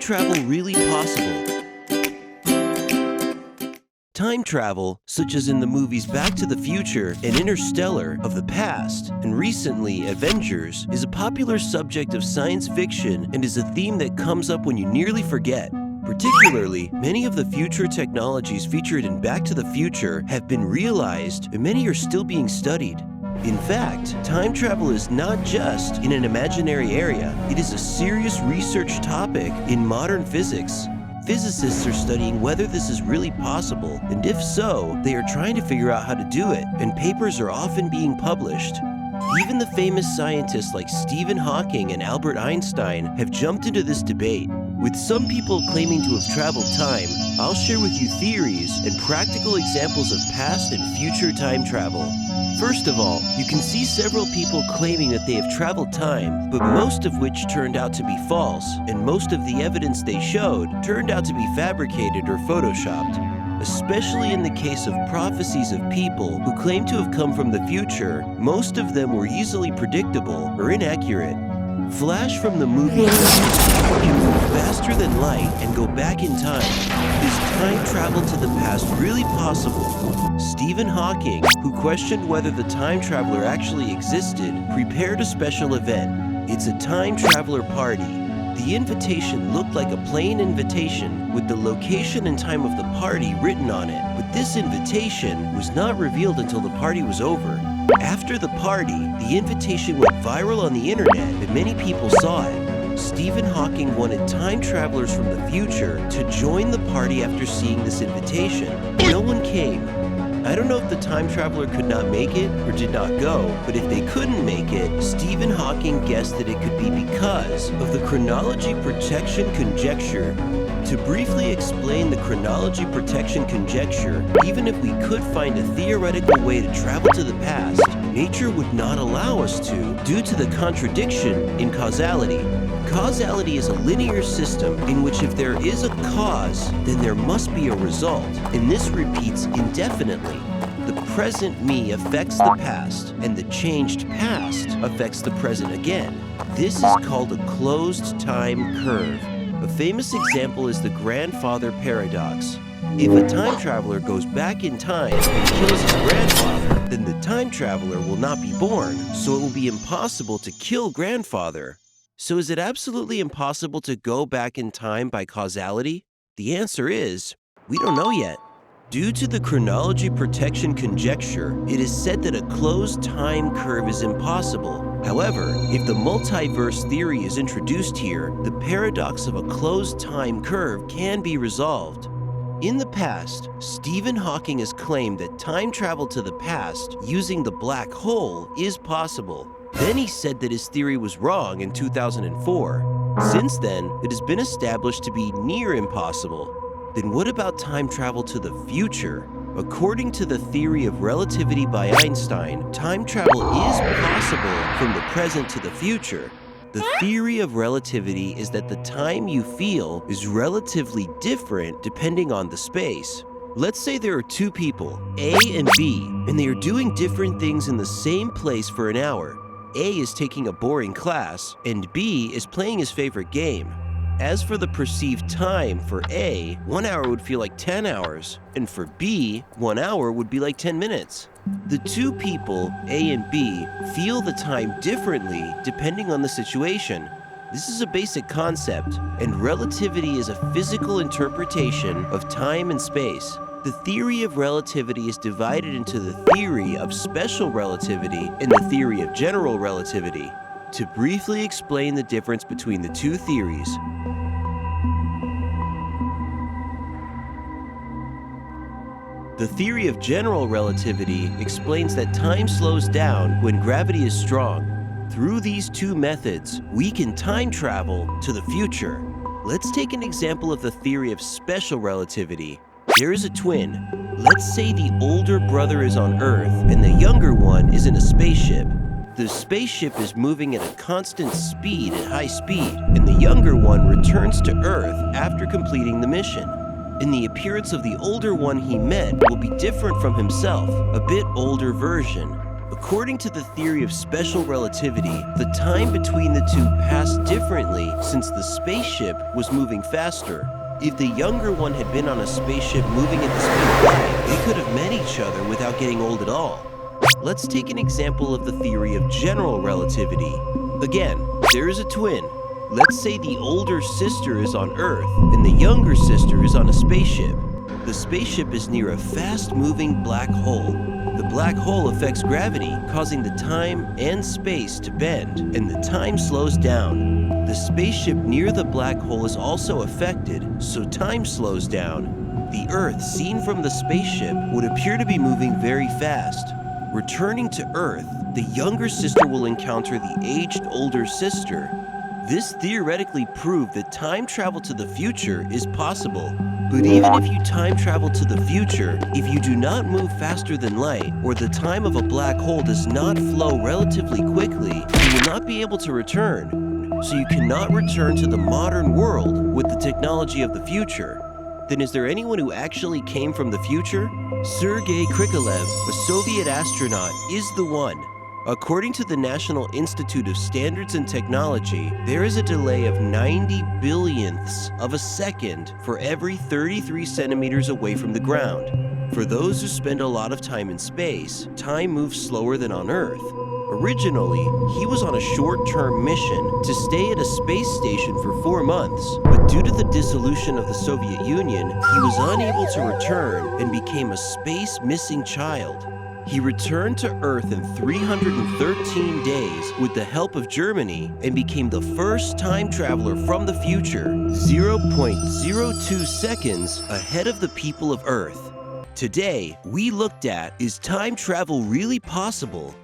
travel really possible? Time travel, such as in the movies Back to the Future and Interstellar of the past, and recently Avengers, is a popular subject of science fiction and is a theme that comes up when you nearly forget. Particularly, many of the future technologies featured in Back to the Future have been realized, and many are still being studied. In fact, time travel is not just in an imaginary area, it is a serious research topic in modern physics. Physicists are studying whether this is really possible, and if so, they are trying to figure out how to do it, and papers are often being published. Even the famous scientists like Stephen Hawking and Albert Einstein have jumped into this debate. With some people claiming to have traveled time, I'll share with you theories and practical examples of past and future time travel. First of all, you can see several people claiming that they have traveled time, but most of which turned out to be false, and most of the evidence they showed turned out to be fabricated or photoshopped. Especially in the case of prophecies of people who claim to have come from the future, most of them were easily predictable or inaccurate. Flash from the movie can move faster than light and go back in time. Is time travel to the past really possible? Stephen Hawking, who questioned whether the time traveler actually existed, prepared a special event. It's a time traveler party. The invitation looked like a plain invitation with the location and time of the party written on it, but this invitation was not revealed until the party was over. After the party, the invitation went viral on the internet and many people saw it. Stephen Hawking wanted time travelers from the future to join the party after seeing this invitation. No one came. I don't know if the time traveler could not make it or did not go, but if they couldn't make it, Stephen Hawking guessed that it could be because of the chronology protection conjecture. To briefly explain the chronology protection conjecture, even if we could find a theoretical way to travel to the past, nature would not allow us to due to the contradiction in causality. Causality is a linear system in which if there is a cause, then there must be a result, and this repeats indefinitely. The present me affects the past, and the changed past affects the present again. This is called a closed time curve. A famous example is the grandfather paradox. If a time traveler goes back in time and kills his grandfather, then the time traveler will not be born, so it will be impossible to kill grandfather. So is it absolutely impossible to go back in time by causality? The answer is, we don't know yet. Due to the chronology protection conjecture, it is said that a closed time curve is impossible. However, if the MultiVerse theory is introduced here, the paradox of a closed time curve can be resolved. In the past, Stephen Hawking has claimed that time travel to the past using the black hole is possible. Then he said that his theory was wrong in 2004. Since then, it has been established to be near impossible. Then what about time travel to the future? According to the theory of relativity by Einstein, time travel is possible from the present to the future. The theory of relativity is that the time you feel is relatively different depending on the space. Let's say there are two people, A and B, and they are doing different things in the same place for an hour. A is taking a boring class, and B is playing his favorite game. As for the perceived time for A, 1 hour would feel like 10 hours, and for B, 1 hour would be like 10 minutes. The two people, A and B, feel the time differently depending on the situation. This is a basic concept, and relativity is a physical interpretation of time and space. The theory of relativity is divided into the theory of special relativity and the theory of general relativity. To briefly explain the difference between the two theories, the theory of general relativity explains that time slows down when gravity is strong. Through these two methods, we can time travel to the future. Let's take an example of the theory of special relativity. There is a twin. Let's say the older brother is on Earth and the younger one is in a spaceship. The spaceship is moving at a constant speed at high speed, and the younger one returns to Earth after completing the mission. And the appearance of the older one he met will be different from himself, a bit older version. According to the theory of special relativity, the time between the two passed differently since the spaceship was moving faster. If the younger one had been on a spaceship moving at the speed of light, they could have met each other without getting old at all. Let's take an example of the theory of general relativity. Again, there is a twin. Let's say the older sister is on Earth and the younger sister is on a spaceship. The spaceship is near a fast-moving black hole. The black hole affects gravity, causing the time and space to bend, and the time slows down. The spaceship near the black hole is also affected, so time slows down. The Earth, seen from the spaceship, would appear to be moving very fast. Returning to Earth, the younger sister will encounter the aged older sister. This theoretically proved that time travel to the future is possible. But even if you time travel to the future, if you do not move faster than light, or the time of a black hole does not flow relatively quickly, you will not be able to return. So you cannot return to the modern world with the technology of the future. Then is there anyone who actually came from the future? Sergei Krikalev, a Soviet astronaut, is the one. According to the National Institute of Standards and Technology, there is a delay of 90 billionths of a second for every 33 centimeters away from the ground. For those who spend a lot of time in space, time moves slower than on Earth. Originally, he was on a short-term mission to stay at a space station for 4 months, but due to the dissolution of the Soviet Union, he was unable to return and became a space missing child. He returned to Earth in 313 days with the help of Germany and became the first time traveler from the future, 0.02 seconds ahead of the people of Earth. Today, we looked at, is time travel really possible?